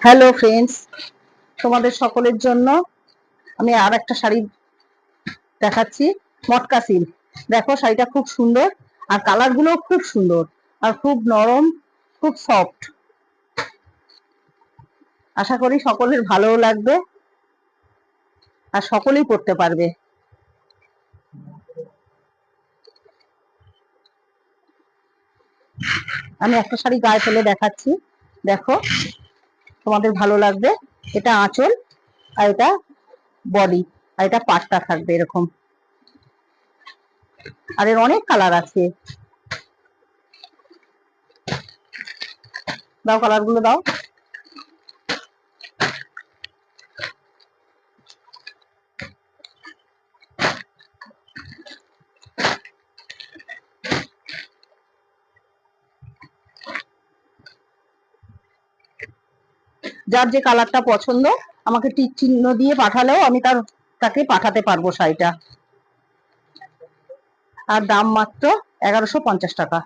Hello friends, তোমাদের সকলের জন্য আমি আর একটা শাড়ি দেখাচ্ছি। মটকা সিল্ক। দেখো শাড়িটা খুব সুন্দর, আর কালার গুলো খুব সুন্দর, আর খুব নরম, খুব সফট। আশা করি সকলের ভালোও লাগবে, আর সকলেই পরতে পারবে। আমি একটা শাড়ি গায়ে ফেলে দেখাচ্ছি, দেখো তোমাদের ভালো লাগবে। এটা আঁচল, আর এটা বডি, আর এটা পাটটা থাকবে এরকম। আর এর অনেক কালার আছে। দাও, কালার গুলো দাও। যার যে কালারটা পছন্দ আমাকে টিক চিহ্ন দিয়ে পাঠালেও আমি তাকে পাঠাতে পারবো শাড়িটা। আর দাম মাত্র 1150 টাকা।